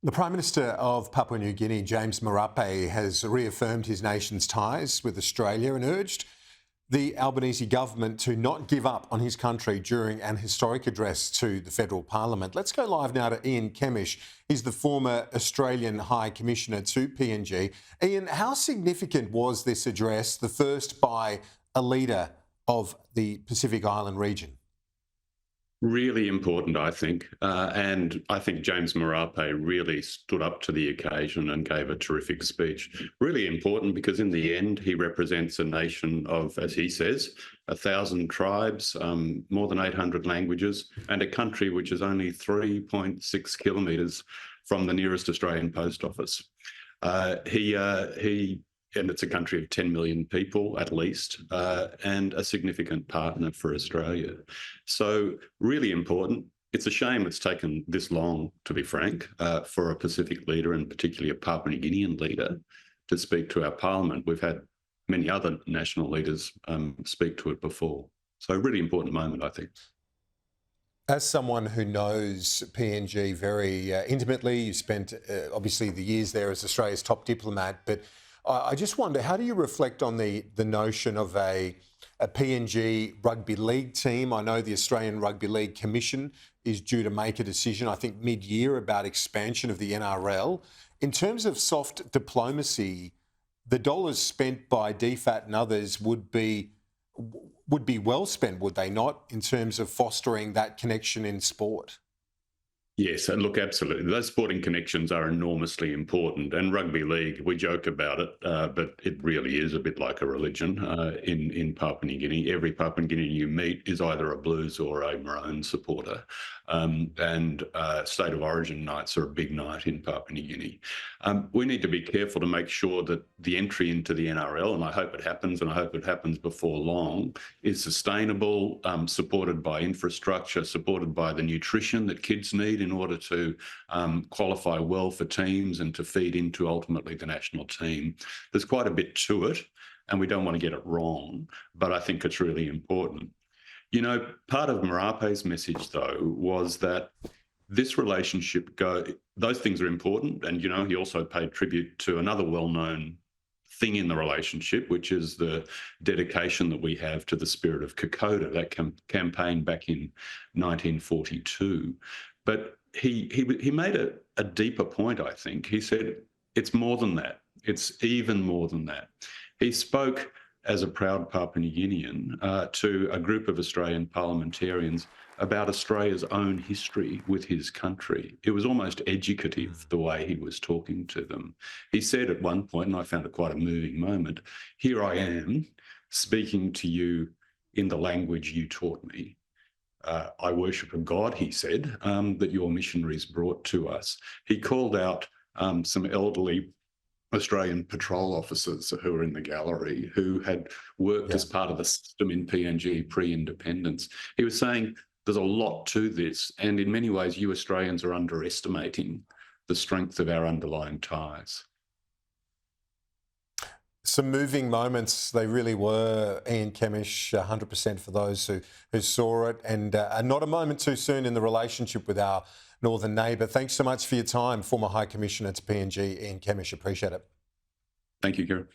The Prime Minister of Papua New Guinea, James Marape, has reaffirmed his nation's ties with Australia and urged the Albanese government to not give up on his country during an historic address to the federal parliament. Let's go live now to Ian Kemish. He's the former Australian High Commissioner to PNG. Ian, how significant was this address, the first by a leader of the Pacific Island region? Really important, I think. And I think James Marape really stood up to the occasion and gave a terrific speech. Really important because in the end, he represents a nation of, as he says, 1,000 tribes, more than 800 languages, and a country which is only 3.6 kilometres from the nearest Australian post office. And it's a country of 10 million people at least, and a significant partner for Australia. So really important. It's a shame it's taken this long, to be frank, for a Pacific leader and particularly a Papua New Guinean leader to speak to our parliament. We've had many other national leaders speak to it before. So really important moment, I think. As someone who knows PNG very intimately, you spent obviously the years there as Australia's top diplomat, but I just wonder, how do you reflect on the notion of a PNG rugby league team? I know the Australian Rugby League Commission is due to make a decision, I think, mid-year about expansion of the NRL. In terms of soft diplomacy, the dollars spent by DFAT and others would be well spent, would they not, in terms of fostering that connection in sport? Yes, look, absolutely. Those sporting connections are enormously important. And rugby league, we joke about it, but it really is a bit like a religion in Papua New Guinea. Every Papua New Guinean you meet is either a Blues or a Maroon supporter. And State of Origin nights are a big night in Papua New Guinea. We need to be careful to make sure that the entry into the NRL, and I hope it happens, and I hope it happens before long, is sustainable, supported by infrastructure, supported by the nutrition that kids need in order to qualify well for teams and to feed into ultimately the national team. There's quite a bit to it, and we don't want to get it wrong, but I think it's really important. You know, part of Marape's message, though, was that this relationship, those things are important. And, you know, he also paid tribute to another well-known thing in the relationship, which is the dedication that we have to the spirit of Kokoda, that campaign back in 1942. But he made a deeper point, I think. He said, it's more than that. It's even more than that. He spoke as a proud Papua New Guinean to a group of Australian parliamentarians about Australia's own history with his country. It was almost educative, the way he was talking to them. He said at one point, and I found it quite a moving moment, "Here I am speaking to you in the language you taught me. I worship a God," he said, "that your missionaries brought to us." He called out some elderly Australian patrol officers who were in the gallery who had worked as part of the system in PNG pre-independence. He was saying there's a lot to this, and in many ways you Australians are underestimating the strength of our underlying ties. Some moving moments, they really were, Ian Kemish, 100% for those who saw it, and not a moment too soon in the relationship with our northern neighbour. Thanks so much for your time, former High Commissioner to PNG, Ian Kemish. Appreciate it. Thank you, Kieran.